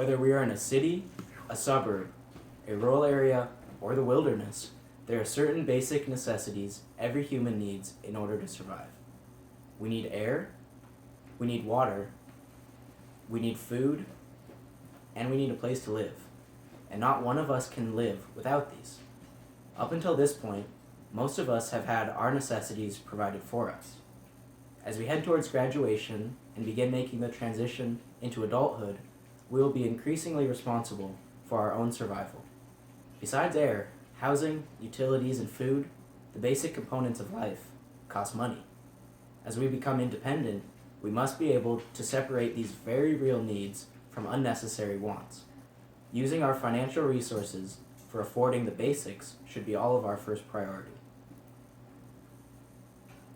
Whether we are in a city, a suburb, a rural area, or the wilderness, there are certain basic necessities every human needs in order to survive. We need air, we need water, we need food, and we need a place to live. And not one of us can live without these. Up until this point, most of us have had our necessities provided for us. As we head towards graduation and begin making the transition into adulthood, we will be increasingly responsible for our own survival. Besides air, housing, utilities, and food, the basic components of life, cost money. As we become independent, we must be able to separate these very real needs from unnecessary wants. Using our financial resources for affording the basics should be all of our first priority.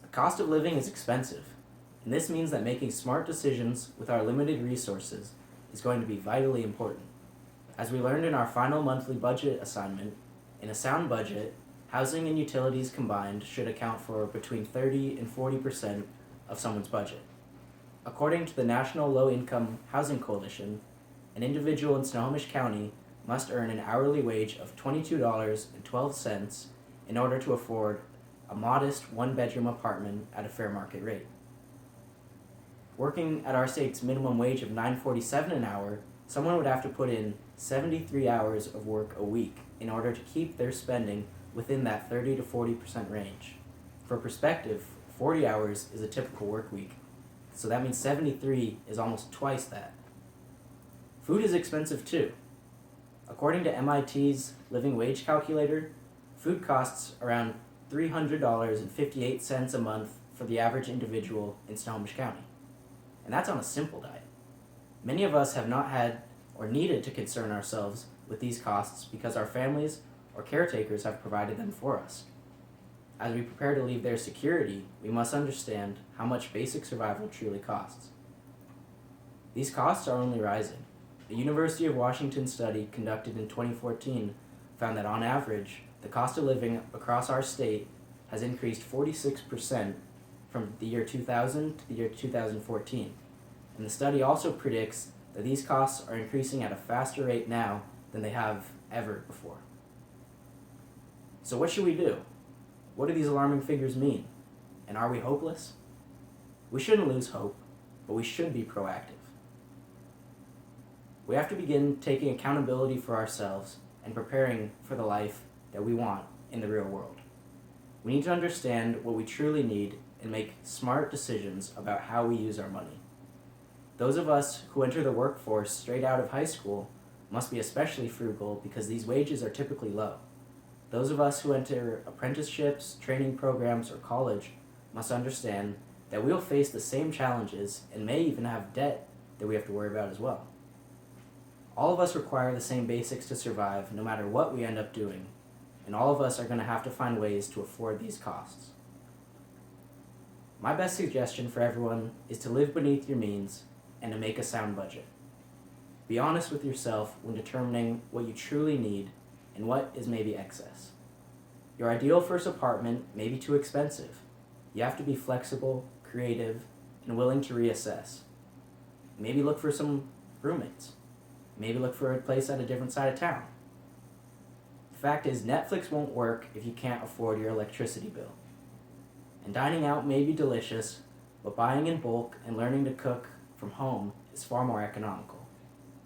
The cost of living is expensive, and this means that making smart decisions with our limited resources is going to be vitally important. As we learned in our final monthly budget assignment, in a sound budget, housing and utilities combined should account for between 30 and 40% of someone's budget. According to the National Low Income Housing Coalition, an individual in Snohomish County must earn an hourly wage of $22.12 in order to afford a modest one-bedroom apartment at a fair market rate. Working at our state's minimum wage of $9.47 an hour, someone would have to put in 73 hours of work a week in order to keep their spending within that 30 to 40% range. For perspective, 40 hours is a typical work week, so that means 73 is almost twice that. Food is expensive too. According to MIT's living wage calculator, food costs around $300.58 a month for the average individual in Snohomish County. And that's on a simple diet. Many of us have not had or needed to concern ourselves with these costs because our families or caretakers have provided them for us. As we prepare to leave their security, we must understand how much basic survival truly costs. These costs are only rising. A University of Washington study conducted in 2014 found that on average, the cost of living across our state has increased 46% from the year 2000 to the year 2014. And the study also predicts that these costs are increasing at a faster rate now than they have ever before. So what should we do? What do these alarming figures mean? And are we hopeless? We shouldn't lose hope, but we should be proactive. We have to begin taking accountability for ourselves and preparing for the life that we want in the real world. We need to understand what we truly need and make smart decisions about how we use our money. Those of us who enter the workforce straight out of high school must be especially frugal because these wages are typically low. Those of us who enter apprenticeships, training programs, or college must understand that we will face the same challenges and may even have debt that we have to worry about as well. All of us require the same basics to survive no matter what we end up doing, and all of us are going to have to find ways to afford these costs. My best suggestion for everyone is to live beneath your means and to make a sound budget. Be honest with yourself when determining what you truly need and what is maybe excess. Your ideal first apartment may be too expensive. You have to be flexible, creative, and willing to reassess. Maybe look for some roommates. Maybe look for a place at a different side of town. The fact is, Netflix won't work if you can't afford your electricity bill. And dining out may be delicious, but buying in bulk and learning to cook from home is far more economical.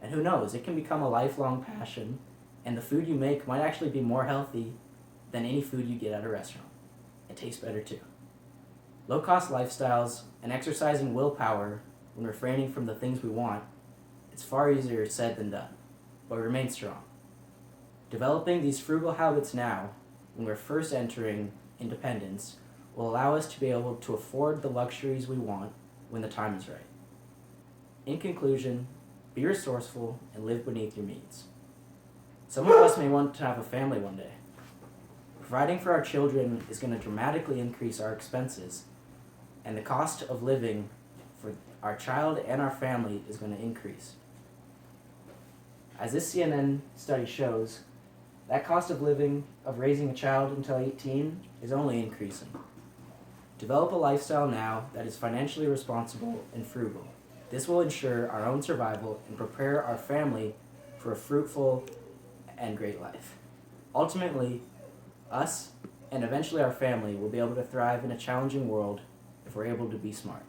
And who knows, it can become a lifelong passion, and the food you make might actually be more healthy than any food you get at a restaurant. It tastes better too. Low-cost lifestyles and exercising willpower when refraining from the things we want, it's far easier said than done, but remain strong. Developing these frugal habits now, when we're first entering independence, will allow us to be able to afford the luxuries we want when the time is right. In conclusion, be resourceful and live beneath your means. Some of us may want to have a family one day. Providing for our children is going to dramatically increase our expenses, and the cost of living for our child and our family is going to increase. As this CNN study shows, that cost of living of raising a child until 18 is only increasing. Develop a lifestyle now that is financially responsible and frugal. This will ensure our own survival and prepare our family for a fruitful and great life. Ultimately, us and eventually our family will be able to thrive in a challenging world if we're able to be smart.